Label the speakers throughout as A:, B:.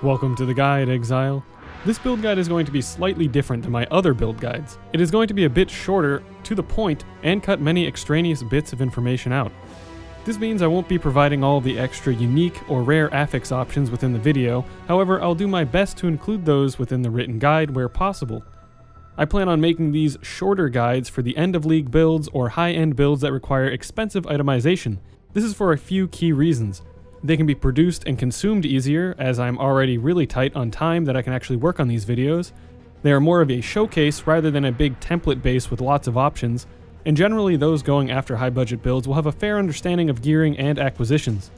A: Welcome to the guide, Exile. This build guide is going to be slightly different than my other build guides. It is going to be a bit shorter, to the point, and cut many extraneous bits of information out. This means I won't be providing all of the extra unique or rare affix options within the video, however I'll do my best to include those within the written guide where possible. I plan on making these shorter guides for the end of league builds or high-end builds that require expensive itemization. This is for a few key reasons. They can be produced and consumed easier, as I'm already really tight on time that I can actually work on these videos. They are more of a showcase rather than a big template base with lots of options, and generally those going after high budget builds will have a fair understanding of gearing and acquisitions.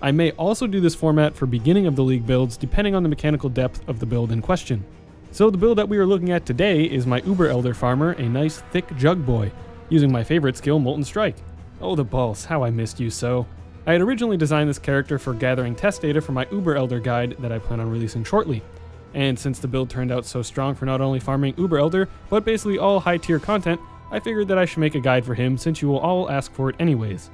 A: I may also do this format for beginning of the league builds depending on the mechanical depth of the build in question. So the build that we are looking at today is my Uber Elder farmer, a nice thick jug boy, using my favorite skill, Molten Strike. Oh the balls, how I missed you so. I had originally designed this character for gathering test data for my Uber Elder guide that I plan on releasing shortly. And since the build turned out so strong for not only farming Uber Elder, but basically all high tier content, I figured that I should make a guide for him since you will all ask for it anyways.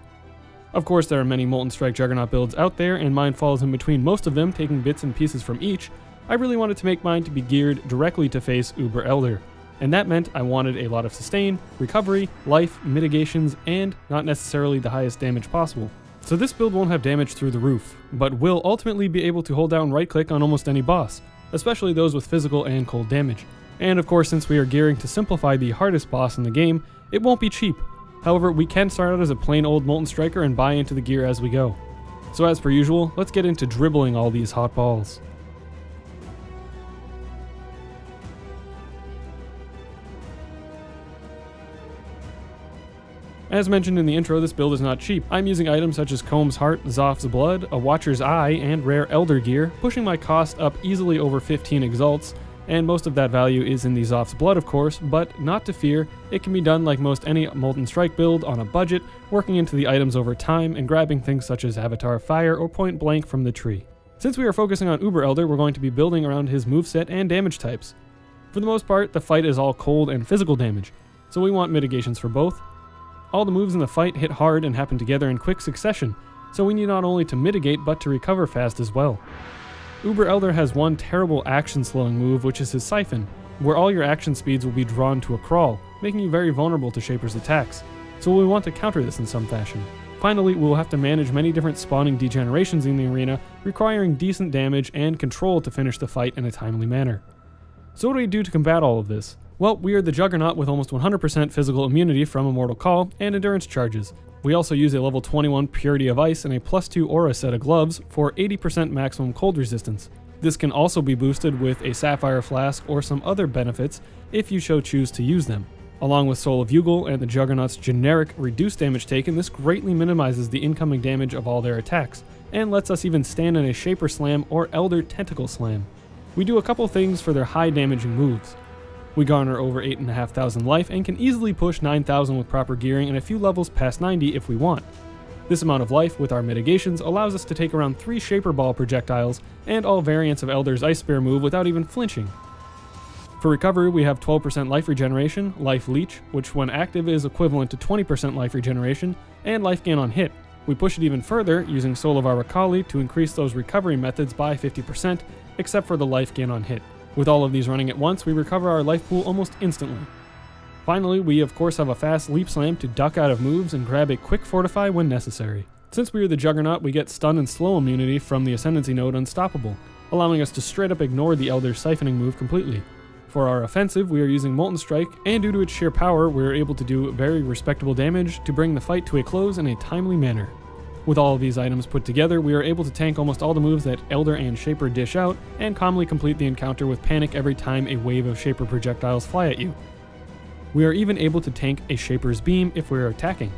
A: Of course there are many Molten Strike Juggernaut builds out there, and mine falls in between most of them, taking bits and pieces from each. I really wanted to make mine to be geared directly to face Uber Elder. And that meant I wanted a lot of sustain, recovery, life, mitigations, and not necessarily the highest damage possible. So this build won't have damage through the roof, but will ultimately be able to hold down right click on almost any boss, especially those with physical and cold damage. And of course, since we are gearing to simplify the hardest boss in the game, it won't be cheap. However, we can start out as a plain old Molten Striker and buy into the gear as we go. So as per usual, let's get into dribbling all these hot balls. As mentioned in the intro, this build is not cheap. I'm using items such as Comb's Heart, Zoph's Blood, a Watcher's Eye, and rare Elder gear, pushing my cost up easily over 15 exalts, and most of that value is in the Zoph's Blood of course, but not to fear, it can be done like most any Molten Strike build on a budget, working into the items over time and grabbing things such as Avatar Fire or Point Blank from the tree. Since we are focusing on Uber Elder, we're going to be building around his moveset and damage types. For the most part, the fight is all cold and physical damage, so we want mitigations for both. All the moves in the fight hit hard and happen together in quick succession, so we need not only to mitigate but to recover fast as well. Uber Elder has one terrible action slowing move, which is his Siphon, where all your action speeds will be drawn to a crawl, making you very vulnerable to Shaper's attacks, so we want to counter this in some fashion. Finally, we will have to manage many different spawning degenerations in the arena, requiring decent damage and control to finish the fight in a timely manner. So what do we do to combat all of this? Well, we are the Juggernaut with almost 100% physical immunity from Immortal Call and endurance charges. We also use a level 21 Purity of Ice and a +2 aura set of gloves for 80% maximum cold resistance. This can also be boosted with a Sapphire Flask or some other benefits if you so choose to use them. Along with Soul of Yuggle and the Juggernaut's generic reduced damage taken, this greatly minimizes the incoming damage of all their attacks, and lets us even stand in a Shaper Slam or Elder Tentacle Slam. We do a couple things for their high damaging moves. We garner over 8,500 life and can easily push 9,000 with proper gearing and a few levels past 90 if we want. This amount of life with our mitigations allows us to take around 3 Shaper Ball projectiles and all variants of Elder's Ice Spear move without even flinching. For recovery, we have 12% Life Regeneration, Life Leech, which when active is equivalent to 20% Life Regeneration, and Life Gain on hit. We push it even further using Soul of Arakali to increase those recovery methods by 50%, except for the Life Gain on hit. With all of these running at once, we recover our life pool almost instantly. Finally, we of course have a fast Leap Slam to duck out of moves and grab a quick Fortify when necessary. Since we are the Juggernaut, we get stun and slow immunity from the Ascendancy node Unstoppable, allowing us to straight up ignore the Elder's siphoning move completely. For our offensive, we are using Molten Strike, and due to its sheer power, we are able to do very respectable damage to bring the fight to a close in a timely manner. With all of these items put together, we are able to tank almost all the moves that Elder and Shaper dish out, and calmly complete the encounter with panic every time a wave of Shaper projectiles fly at you. We are even able to tank a Shaper's Beam if we are attacking.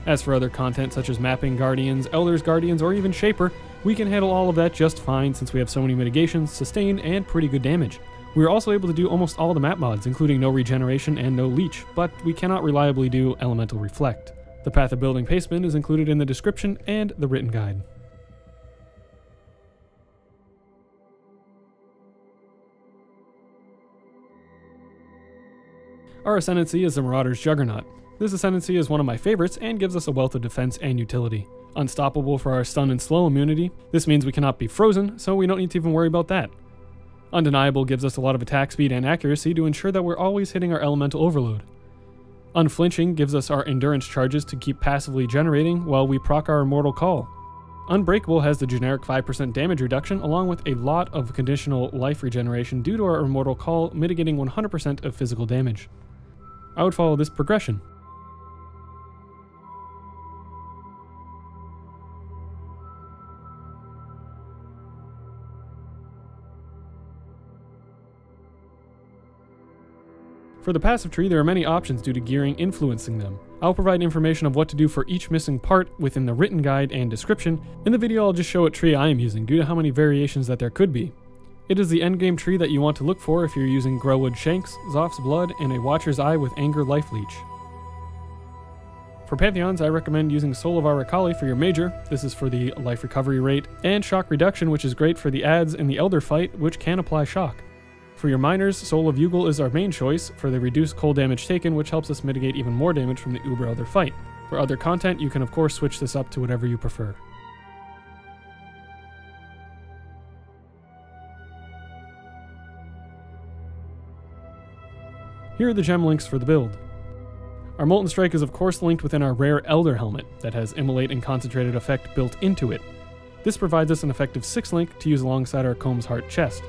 A: As for other content such as Mapping Guardians, Elder's Guardians, or even Shaper, we can handle all of that just fine since we have so many mitigations, sustain, and pretty good damage. We are also able to do almost all the map mods, including no regeneration and no leech, but we cannot reliably do Elemental Reflect. The path of building Paceman is included in the description and the written guide. Our Ascendancy is the Marauder's Juggernaut. This Ascendancy is one of my favorites and gives us a wealth of defense and utility. Unstoppable for our stun and slow immunity. This means we cannot be frozen, so we don't need to even worry about that. Undeniable gives us a lot of attack speed and accuracy to ensure that we're always hitting our elemental overload. Unflinching gives us our endurance charges to keep passively generating while we proc our immortal call. Unbreakable has the generic 5% damage reduction along with a lot of conditional life regeneration due to our immortal call mitigating 100% of physical damage. I would follow this progression. For the passive tree, there are many options due to gearing influencing them. I'll provide information of what to do for each missing part within the written guide and description. In the video, I'll just show what tree I am using due to how many variations that there could be. It is the endgame tree that you want to look for if you're using Growwood Shanks, Zoph's Blood, and a Watcher's Eye with Anger Life Leech. For Pantheons, I recommend using Soul of Arakali for your major. This is for the life recovery rate, and Shock Reduction, which is great for the adds in the Elder fight, which can apply shock. For your minors, Soul of Yugel is our main choice for the reduced cold damage taken, which helps us mitigate even more damage from the Uber Elder fight. For other content, you can of course switch this up to whatever you prefer. Here are the gem links for the build. Our Molten Strike is of course linked within our rare Elder helmet that has Immolate and Concentrated effect built into it. This provides us an effective 6 link to use alongside our Comb's Heart chest.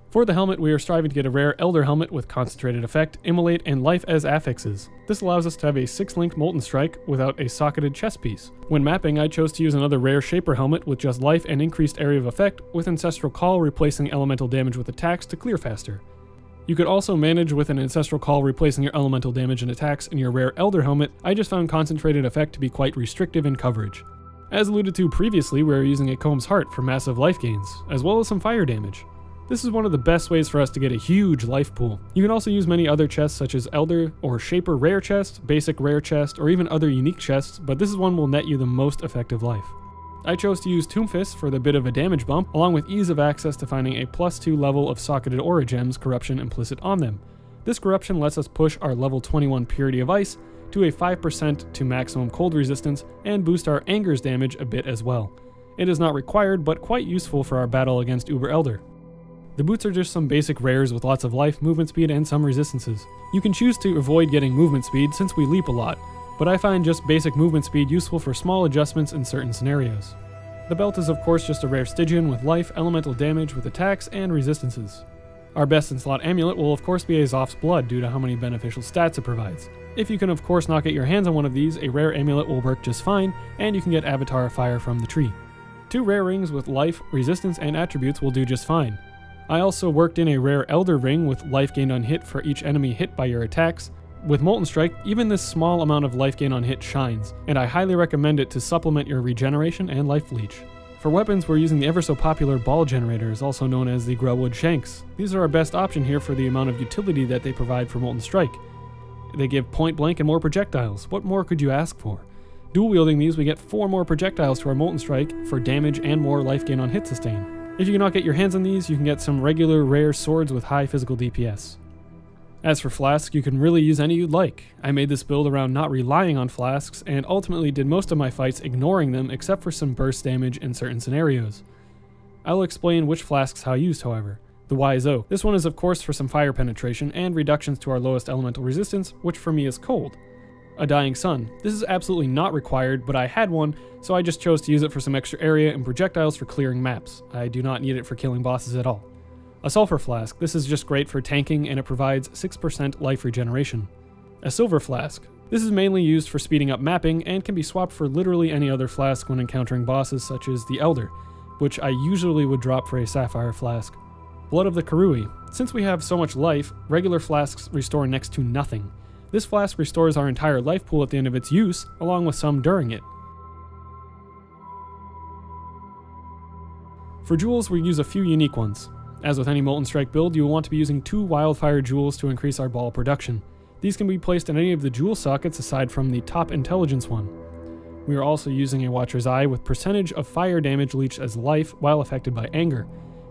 A: For the helmet, we are striving to get a rare Elder helmet with Concentrated effect, Immolate, and Life as affixes. This allows us to have a 6-link Molten Strike without a socketed chest piece. When mapping, I chose to use another rare Shaper helmet with just Life and increased area of effect, with Ancestral Call replacing elemental damage with attacks to clear faster. You could also manage with an Ancestral Call replacing your elemental damage and attacks in your rare Elder helmet. I just found Concentrated effect to be quite restrictive in coverage. As alluded to previously, we are using a Comb's Heart for massive life gains, as well as some fire damage. This is one of the best ways for us to get a huge life pool. You can also use many other chests such as Elder or Shaper rare chest, basic rare chest, or even other unique chests, but this is one will net you the most effective life. I chose to use Tomb Fist for the bit of a damage bump, along with ease of access to finding a +2 level of socketed aura gems corruption implicit on them. This corruption lets us push our level 21 Purity of Ice to a 5% to maximum cold resistance and boost our Anger's damage a bit as well. It is not required, but quite useful for our battle against Uber Elder. The boots are just some basic rares with lots of life, movement speed, and some resistances. You can choose to avoid getting movement speed since we leap a lot, but I find just basic movement speed useful for small adjustments in certain scenarios. The belt is of course just a rare Stygian with life, elemental damage with attacks, and resistances. Our best in slot amulet will of course be a Zoph's Blood due to how many beneficial stats it provides. If you can of course not get your hands on one of these, a rare amulet will work just fine, and you can get Avatar Fire from the tree. 2 rare rings with life, resistance, and attributes will do just fine. I also worked in a rare Elder ring with life gained on hit for each enemy hit by your attacks. With Molten Strike, even this small amount of life gain on hit shines, and I highly recommend it to supplement your regeneration and Life Leech. For weapons, we're using the ever so popular ball generators, also known as the Growwood Shanks. These are our best option here for the amount of utility that they provide for Molten Strike. They give point blank and more projectiles. What more could you ask for? Dual wielding these, we get 4 more projectiles to our Molten Strike for damage and more life gain on hit sustain. If you cannot get your hands on these, you can get some regular rare swords with high physical DPS. As for Flasks, you can really use any you'd like. I made this build around not relying on Flasks, and ultimately did most of my fights ignoring them except for some burst damage in certain scenarios. I will explain which Flasks I used, however. The Wise Oak. This one is of course for some fire penetration and reductions to our lowest elemental resistance, which for me is cold. A Dying Sun. This is absolutely not required, but I had one, so I just chose to use it for some extra area and projectiles for clearing maps. I do not need it for killing bosses at all. A Sulfur Flask. This is just great for tanking and it provides 6% life regeneration. A Silver Flask. This is mainly used for speeding up mapping and can be swapped for literally any other flask when encountering bosses such as the Elder, which I usually would drop for a Sapphire Flask. Blood of the Karui. Since we have so much life, regular flasks restore next to nothing. This flask restores our entire life pool at the end of its use, along with some during it. For jewels, we use a few unique ones. As with any Molten Strike build, you will want to be using 2 Wildfire jewels to increase our ball production. These can be placed in any of the jewel sockets aside from the top intelligence one. We are also using a Watcher's Eye with percentage of fire damage leached as life while affected by anger.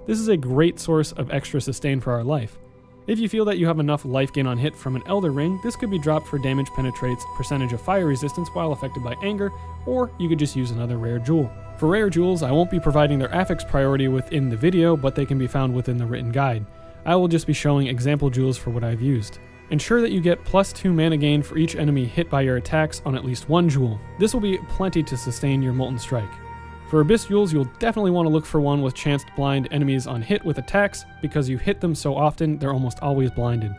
A: This is a great source of extra sustain for our life. If you feel that you have enough life gain on hit from an Elder Ring, this could be dropped for damage penetrates, percentage of fire resistance while affected by anger, or you could just use another rare jewel. For rare jewels, I won't be providing their affix priority within the video, but they can be found within the written guide. I will just be showing example jewels for what I've used. Ensure that you get +2 mana gain for each enemy hit by your attacks on at least 1 jewel. This will be plenty to sustain your Molten Strike. For Abyss jewels, you'll definitely want to look for one with chance to blind enemies on hit with attacks, because you hit them so often, they're almost always blinded.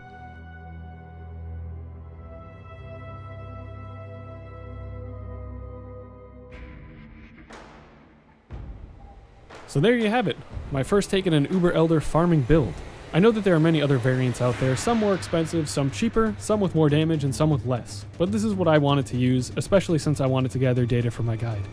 A: So there you have it, my first take in an Uber Elder farming build. I know that there are many other variants out there, some more expensive, some cheaper, some with more damage, and some with less. But this is what I wanted to use, especially since I wanted to gather data for my guide.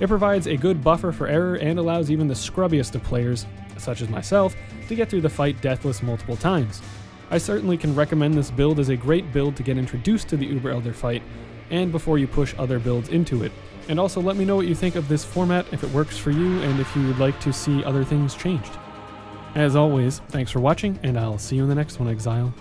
A: It provides a good buffer for error and allows even the scrubbiest of players, such as myself, to get through the fight deathless multiple times. I certainly can recommend this build as a great build to get introduced to the Uber Elder fight, and before you push other builds into it. And also let me know what you think of this format, if it works for you, and if you would like to see other things changed. As always, thanks for watching, and I'll see you in the next one, Exile.